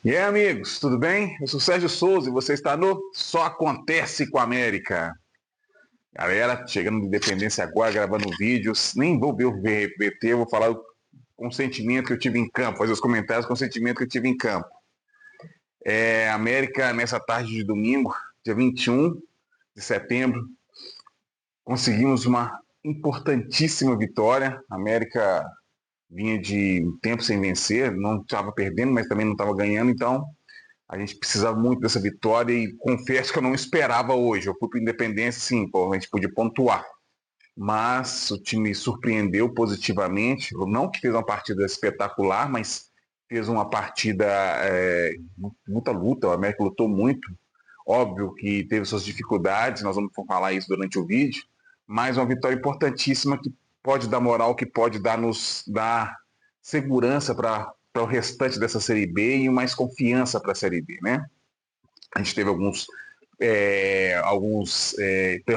E aí, amigos, tudo bem? Eu sou Sérgio Souza e você está no Só Acontece com a América. Galera, chegando de Independência agora, gravando vídeos. Nem vou ver o VT, vou falar com o sentimento que eu tive em campo, fazer os comentários com o sentimento que eu tive em campo. América, nessa tarde de domingo, dia 21 de setembro, conseguimos uma importantíssima vitória. A América vinha de um tempo sem vencer, não estava perdendo, mas também não estava ganhando, então a gente precisava muito dessa vitória e confesso que eu não esperava hoje. Eu fui para Independência, sim, pô, a gente podia pontuar. Mas o time surpreendeu positivamente. Não que fez uma partida espetacular, mas fez uma partida muita luta. O América lutou muito. Óbvio que teve suas dificuldades, nós vamos falar isso durante o vídeo, mas uma vitória importantíssima que pode dar moral, que pode nos dar segurança para o restante dessa Série B e mais confiança para a Série B, né? A gente teve alguns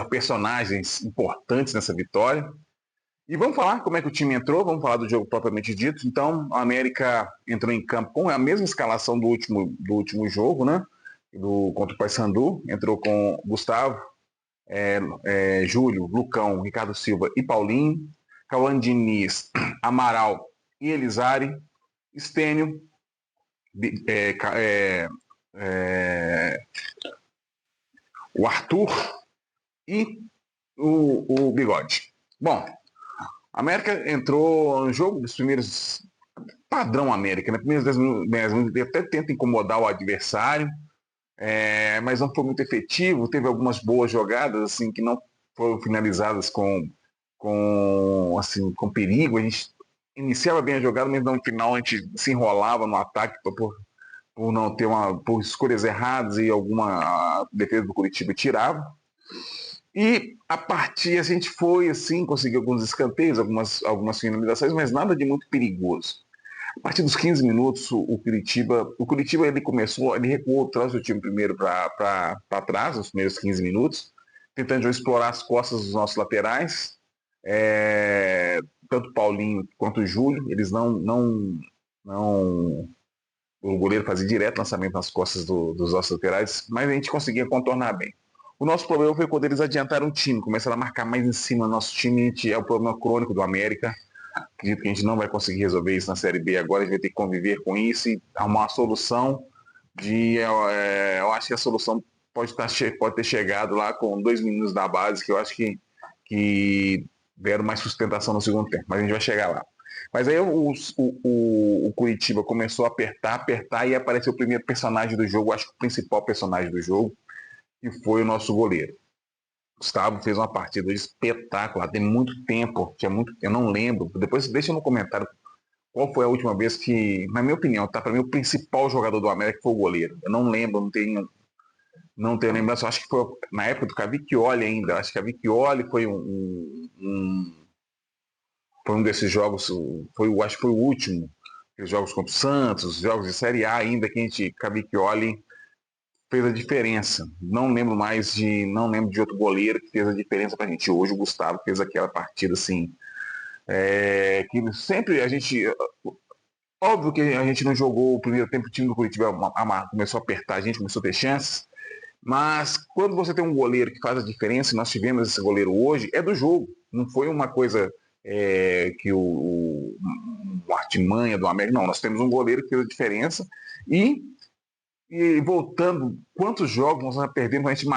personagens importantes nessa vitória. E vamos falar como é que o time entrou, vamos falar do jogo propriamente dito. Então, a América entrou em campo com a mesma escalação do último jogo, né? Contra o Paysandu. Entrou com Gustavo, Júlio, Lucão, Ricardo Silva e Paulinho. Cauã Diniz, Amaral e Elizari. Stênio, o Arthur e o Bigode. Bom, a América entrou no jogo dos primeiros padrão América, né? Primeiros 10 minutos até tenta incomodar o adversário, mas não foi muito efetivo. Teve algumas boas jogadas assim que não foram finalizadas com perigo. A gente iniciava bem a jogada, mas no final a gente se enrolava no ataque por não ter por escolhas erradas e alguma defesa do Curitiba tirava. E a partir a gente foi assim, conseguiu alguns escanteios, algumas finalizações, mas nada de muito perigoso. A partir dos 15 minutos, o Curitiba ele recuou, trouxe o time primeiro para trás, nos primeiros 15 minutos, tentando explorar as costas dos nossos laterais, tanto o Paulinho quanto o Júlio, eles não o goleiro fazia direto lançamento nas costas dos nossos laterais, mas a gente conseguia contornar bem. O nosso problema foi quando eles adiantaram o time, começaram a marcar mais em cima do nosso time, é o problema crônico do América. Acredito que a gente não vai conseguir resolver isso na Série B agora, a gente vai ter que conviver com isso e arrumar uma solução eu acho que a solução pode ter chegado lá com 2 meninos da base, que eu acho que deram mais sustentação no segundo tempo, mas a gente vai chegar lá. Mas aí o Curitiba começou a apertar e apareceu o primeiro personagem do jogo, acho que o principal personagem do jogo, que foi o nosso goleiro. Gustavo fez uma partida espetacular, tem muito tempo, eu não lembro. Depois deixa no comentário qual foi a última vez que, na minha opinião, para mim o principal jogador do América foi o goleiro. Eu não lembro, não tenho lembrança, acho que foi na época do Cavicchioli ainda, acho que a Cavicchioli foi um desses jogos, acho que foi o último, os jogos contra o Santos, jogos de Série A ainda, que Cavicchioli fez a diferença. Não lembro de outro goleiro que fez a diferença pra gente. Hoje o Gustavo fez aquela partida assim, que sempre a gente, óbvio que a gente não jogou o primeiro tempo, o time do Curitiba começou a apertar, a gente começou a ter chances, mas quando você tem um goleiro que faz a diferença, e nós tivemos esse goleiro hoje, é do jogo, não foi uma coisa que o artimanha do América, não, nós temos um goleiro que fez a diferença e voltando, quantos jogos nós perdemos, a gente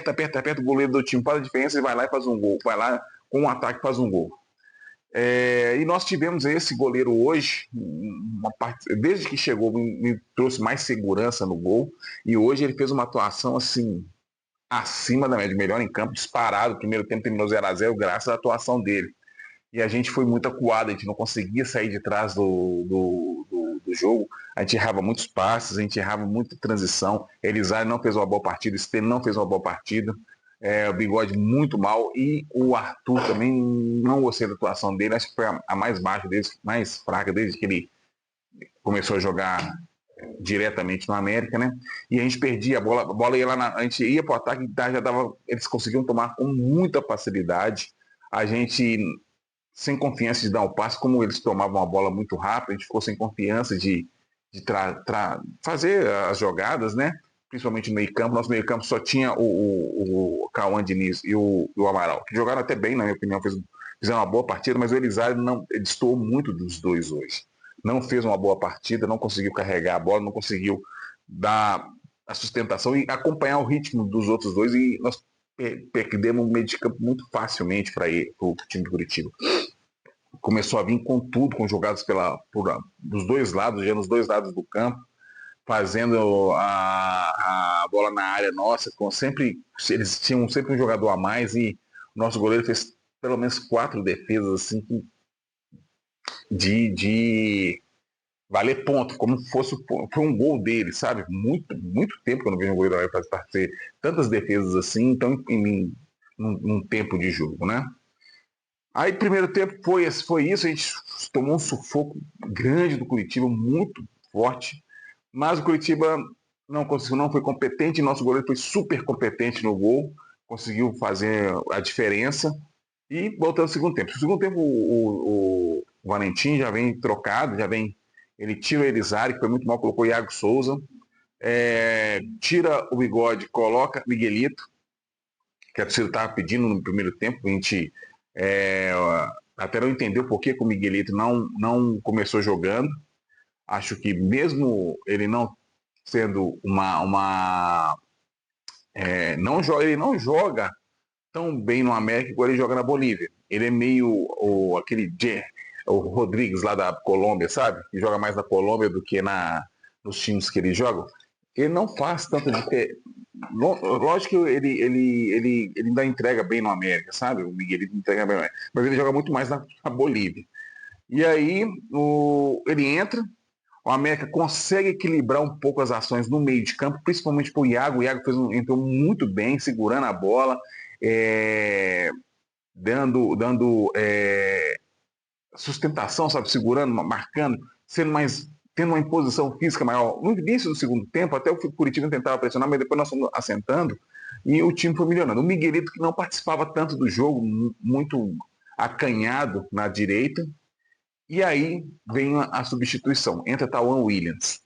aperta o goleiro do time, faz a diferença e vai lá e faz um gol, vai lá com um ataque faz um gol. E nós tivemos esse goleiro hoje, desde que chegou, me trouxe mais segurança no gol, e hoje ele fez uma atuação assim, acima da média, melhor em campo, disparado. O primeiro tempo terminou 0-0 graças à atuação dele. E a gente foi muito acuado, a gente não conseguia sair de trás do jogo, a gente errava muitos passes, a gente errava muita transição. Elizar não fez uma boa partida, Sten não fez uma boa partida, o Bigode muito mal, e o Arthur também não gostei da atuação dele, acho que foi a mais baixa deles, mais fraca desde que ele começou a jogar diretamente no América, né? E a gente perdia a bola ia lá, a gente ia pro ataque, eles conseguiam tomar com muita facilidade, a gente sem confiança de dar o passe, como eles tomavam a bola muito rápido, a gente ficou sem confiança de fazer as jogadas, né? Principalmente no meio campo. Nosso meio campo só tinha o Cauã Diniz e o Amaral, que jogaram até bem, na minha opinião, fizeram uma boa partida, mas o Elisário não, ele destoou muito dos dois hoje. Não fez uma boa partida, não conseguiu carregar a bola, não conseguiu dar a sustentação e acompanhar o ritmo dos outros dois, e nós perdemos o meio de campo muito facilmente para o time do Curitiba. Começou a vir com tudo, com jogadas dos dois lados, já nos dois lados do campo, fazendo a bola na área nossa, eles tinham sempre um jogador a mais, e o nosso goleiro fez pelo menos 4 defesas assim, de valer ponto, como fosse foi um gol dele, sabe? Muito, muito tempo que eu não vejo um goleiro fazer tantas defesas assim, então num tempo de jogo, né? Aí, primeiro tempo foi isso, a gente tomou um sufoco grande do Curitiba, muito forte, mas o Curitiba não conseguiu, não foi competente, nosso goleiro foi super competente no gol, conseguiu fazer a diferença, e voltando ao segundo tempo. No segundo tempo, o Valentim já vem trocado, ele tira o Elisário, que foi muito mal, colocou o Iago Souza, tira o Bigode, coloca Miguelito, que a torcida estava pedindo no primeiro tempo. A gente até não entendeu por que o Miguelito não começou jogando. Acho que mesmo ele não sendo ele não joga tão bem no América igual ele joga na Bolívia. Ele é meio o Rodrigues lá da Colômbia, sabe? Que joga mais na Colômbia do que nos times que ele joga. Ele não faz tanto de lógico que ele ainda entrega bem no América, sabe? O Miguelito entrega bem, mas ele joga muito mais na Bolívia. E aí ele entra, o América consegue equilibrar um pouco as ações no meio de campo, principalmente para o Iago. O Iago entrou muito bem, segurando a bola, dando sustentação, sabe? Segurando, marcando, tendo uma imposição física maior. No início do segundo tempo, até o Curitiba tentava pressionar, mas depois nós fomos assentando e o time foi melhorando. O Miguelito, que não participava tanto do jogo, muito acanhado na direita, e aí vem a substituição. Entra Tauan Williams.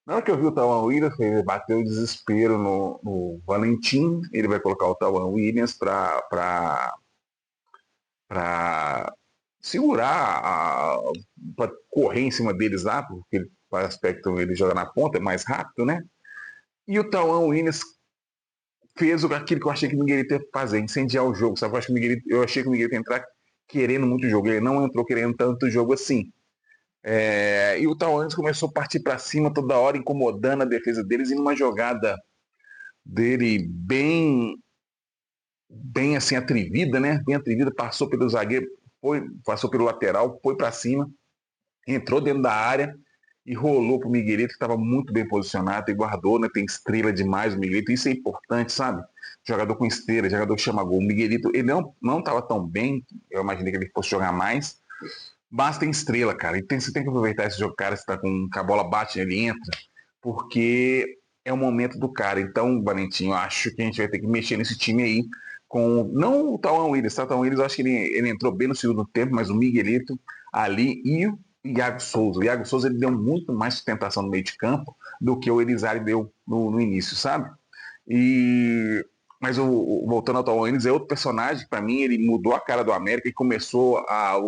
Na hora que eu vi o Tauan Williams, ele bateu o desespero no Valentim. Ele vai colocar o Tauan Williams para segurar, para correr em cima deles lá, porque o aspecto ele joga na ponta, é mais rápido, né? E o Tauan Williams fez aquilo que eu achei que o Miguelito ia fazer, incendiar o jogo, sabe? Eu achei que o Miguelito ia entrar querendo muito jogo. Ele não entrou querendo tanto jogo assim. E o Tauan começou a partir para cima toda hora, incomodando a defesa deles, e numa jogada dele bem assim atrevida, né? Bem atrevida, passou pelo zagueiro, passou pelo lateral, foi para cima, entrou dentro da área e rolou pro Miguelito, que estava muito bem posicionado e guardou, né? Tem estrela demais o Miguelito, isso é importante, sabe? Jogador com estrela, jogador que chama gol. O Miguelito, ele não estava tão bem, eu imaginei que ele fosse jogar mais, mas tem estrela, cara. E você tem que aproveitar esse jogo, cara. Você tá com a bola bate, ele entra, porque é o momento do cara. Então, Valentim, eu acho que a gente vai ter que mexer nesse time aí. Não o Tauan Williams, tá? O Tauan Williams, eu acho que ele entrou bem no segundo tempo, mas o Miguelito ali e o Iago Souza. O Iago Souza, ele deu muito mais sustentação no meio de campo do que o Elisário deu no início, sabe? Mas voltando ao Tauan Williams, é outro personagem que, para mim, ele mudou a cara do América e começou a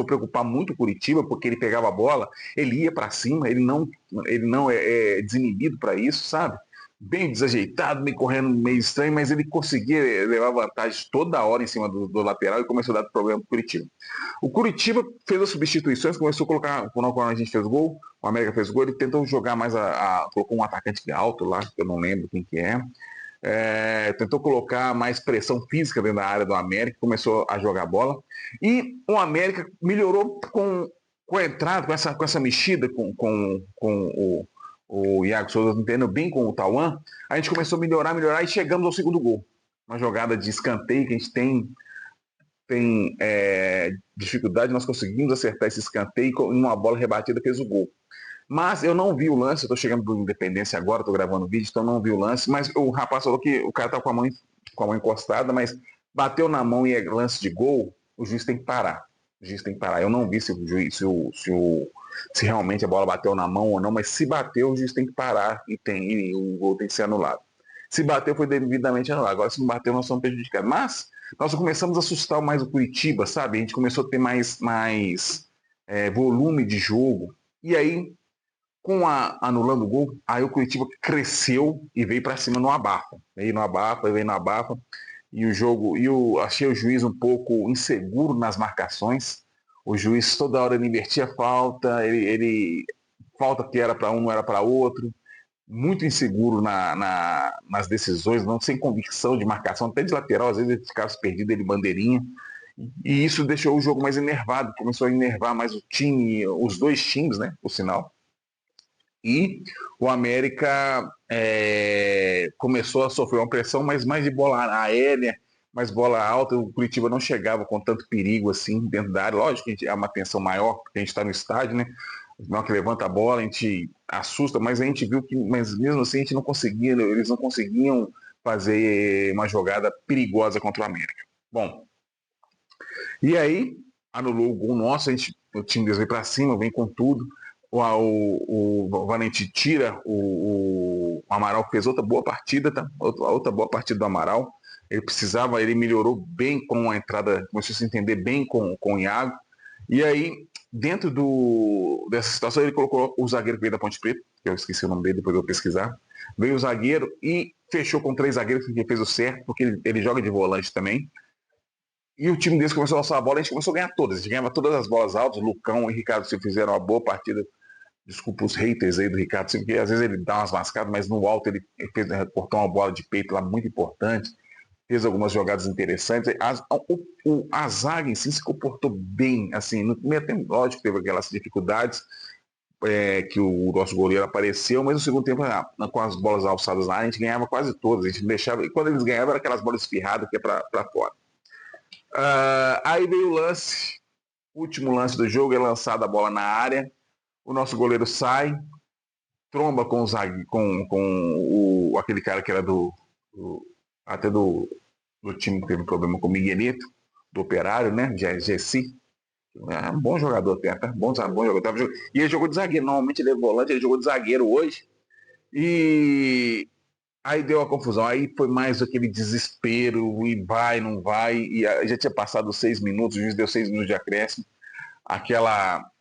preocupar muito o Curitiba, porque ele pegava a bola, ele ia para cima, ele não é desinibido para isso, sabe? Bem desajeitado, meio correndo meio estranho, mas ele conseguia levar vantagem toda hora em cima do lateral e começou a dar problema para o Curitiba. O Curitiba fez as substituições, começou a colocar, quando a gente fez gol, o América fez gol, ele tentou jogar mais colocou um atacante alto lá, que eu não lembro quem que é. Tentou colocar mais pressão física dentro da área do América, começou a jogar bola, e o América melhorou com a entrada, com essa mexida com o Iago Souza, entendendo bem com o Tauan. A gente começou a melhorar e chegamos ao segundo gol, uma jogada de escanteio que a gente tem dificuldade, nós conseguimos acertar esse escanteio e uma bola rebatida fez o gol. Mas eu não vi o lance, eu tô chegando do Independência agora, tô gravando o vídeo, então não vi o lance, mas o rapaz falou que o cara tá com a mão encostada, mas bateu na mão e é lance de gol, o juiz tem que parar. juiz tem que parar. Eu não vi se o juiz, se realmente a bola bateu na mão ou não, mas se bateu, o juiz tem que parar e o gol tem que ser anulado. Se bateu, foi devidamente anulado. Agora, se não bateu, nós somos prejudicados. Mas nós começamos a assustar mais o Curitiba, sabe? A gente começou a ter mais volume de jogo. E aí, anulando o gol, aí o Curitiba cresceu e veio para cima no abafa. Veio no abafa. E o jogo, achei o juiz um pouco inseguro nas marcações. O juiz toda hora ele invertia a falta, falta que era para um não era para outro. Muito inseguro nas decisões, não sem convicção de marcação, até de lateral, às vezes ele ficava perdido, ele bandeirinha. E isso deixou o jogo mais enervado, começou a enervar mais o time, os dois times, né, por sinal. E o América começou a sofrer uma pressão, mas mais de bola aérea, mais bola alta. O Curitiba não chegava com tanto perigo assim dentro da área. Lógico que é uma tensão maior, porque a gente está no estádio, né? Na hora que levanta a bola, a gente assusta, mas a gente viu que, mas mesmo assim, a gente não conseguia, eles não conseguiam fazer uma jogada perigosa contra o América. Bom, e aí anulou o gol nosso, o time deles veio para cima, vem com tudo. O Valente tira o Amaral, que fez outra boa partida, tá? Outra boa partida do Amaral. Ele melhorou bem com a entrada, começou a se entender bem com o Iago. E aí, dentro dessa situação, ele colocou o zagueiro que veio da Ponte Preta, que eu esqueci o nome dele, depois eu vou pesquisar. Veio o zagueiro e fechou com 3 zagueiros, que fez o certo, porque ele joga de volante também. E o time deles começou a lançar a bola, a gente começou a ganhar todas. A gente ganhava todas as bolas altas. Lucão e Ricardo Silva fizeram uma boa partida. Desculpa os haters aí do Ricardo Silva, porque às vezes ele dá umas mascadas, mas no alto ele cortou uma bola de peito lá muito importante. Fez algumas jogadas interessantes. A zaga em si se comportou bem. Assim, no primeiro tempo, lógico, teve aquelas dificuldades que o nosso goleiro apareceu, mas no segundo tempo, com as bolas alçadas lá, a gente ganhava quase todas. A gente deixava, e quando eles ganhavam, era aquelas bolas espirradas que é para fora. Aí veio o último lance do jogo, é lançada a bola na área, o nosso goleiro sai, tromba com aquele cara que era até do time que teve problema com o Miguelito, do Operário, né, Gessi. É um bom jogador até, tá? Bom jogador. E ele jogou de zagueiro, normalmente ele é volante, ele jogou de zagueiro hoje. E aí deu a confusão, aí foi mais aquele desespero, e vai, não vai, e já tinha passado 6 minutos, o juiz deu 6 minutos de acréscimo, aquela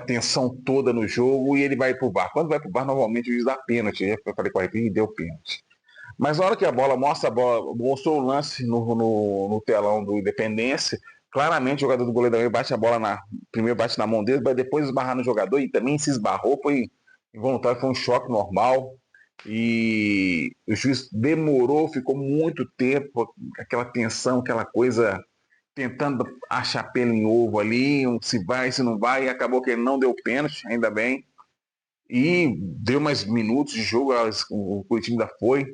tensão toda no jogo, e ele vai pro VAR. Quando vai pro VAR, normalmente o juiz dá pênalti, eu falei com a e deu pênalti. Mas na hora que a bola mostrou o lance no telão do Independência, claramente o jogador do goleiro bate a bola primeiro bate na mão dele, vai depois esbarrar no jogador, e também se esbarrou, foi involuntário, foi um choque normal. E o juiz demorou, ficou muito tempo, aquela tensão, aquela coisa, tentando achar pelo em ovo ali, se vai, se não vai, e acabou que ele não deu pênalti, ainda bem. E deu mais minutos de jogo, o Curitiba ainda foi.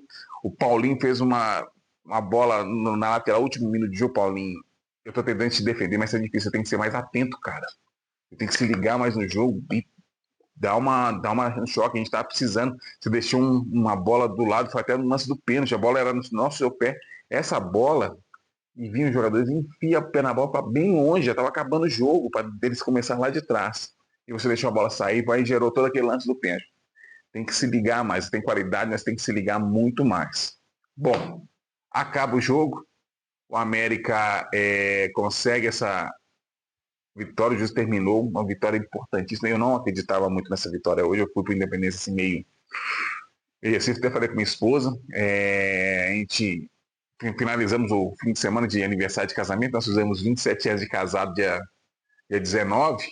O Paulinho fez uma bola na lateral, último minuto de jogo, Paulinho. Eu tô tentando te defender, mas é difícil, você tem que ser mais atento, cara. Você tem que se ligar mais no jogo e dá um choque, a gente tava precisando. Você deixou uma bola do lado, foi até no lance do pênalti, a bola era no nosso seu pé. Essa bola, e vinha os jogadores, enfia o pé na bola para bem longe, já tava acabando o jogo, para eles começarem lá de trás. E você deixou a bola sair, aí gerou todo aquele lance do pênalti. Tem que se ligar mais, tem qualidade, mas tem que se ligar muito mais. Bom, acaba o jogo, o América consegue essa vitória, o juiz terminou, uma vitória importantíssima. Eu não acreditava muito nessa vitória hoje, eu fui para o Independência assim meio assim, até falei com minha esposa, a gente finalizamos o fim de semana de aniversário de casamento, nós fizemos 27 anos de casado dia 19,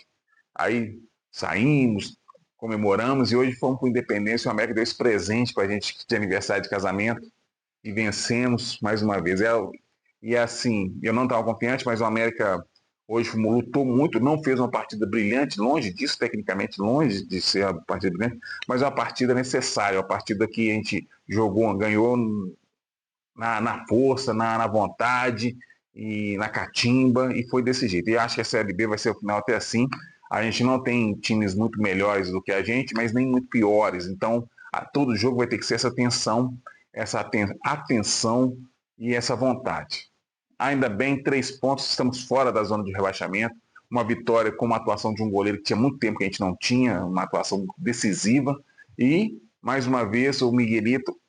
aí saímos, comemoramos e hoje fomos para o Independência, o América deu esse presente para a gente de aniversário de casamento e vencemos mais uma vez. E assim, eu não estava confiante, mas o América hoje lutou muito, não fez uma partida brilhante, longe disso, tecnicamente, longe de ser uma partida brilhante, mas uma partida necessária, uma partida que a gente jogou, ganhou na força, na vontade e na catimba, e foi desse jeito. E acho que a Série B vai ser o final até assim. A gente não tem times muito melhores do que a gente, mas nem muito piores. Então, todo jogo vai ter que ser essa tensão, essa atenção e essa vontade. Ainda bem, 3 pontos, estamos fora da zona de rebaixamento. Uma vitória com uma atuação de um goleiro que tinha muito tempo que a gente não tinha, uma atuação decisiva. E, mais uma vez, o Miguelito,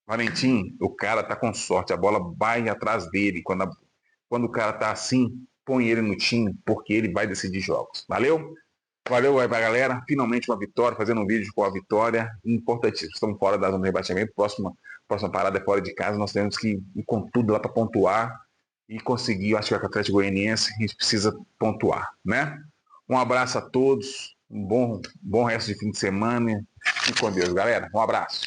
Valentim, o cara tá com sorte, a bola vai atrás dele. Quando o cara tá assim, põe ele no time, porque ele vai decidir jogos. Valeu? Valeu aí pra galera. Finalmente uma vitória, fazendo um vídeo com a vitória. Importantíssimo. Estamos fora da zona de rebaixamento. Próxima parada é fora de casa. Nós temos que ir com tudo lá para pontuar e conseguir. Eu acho que o Atlético Goianiense a gente precisa pontuar, né? Um abraço a todos. Um bom resto de fim de semana. Fique com Deus, galera. Um abraço.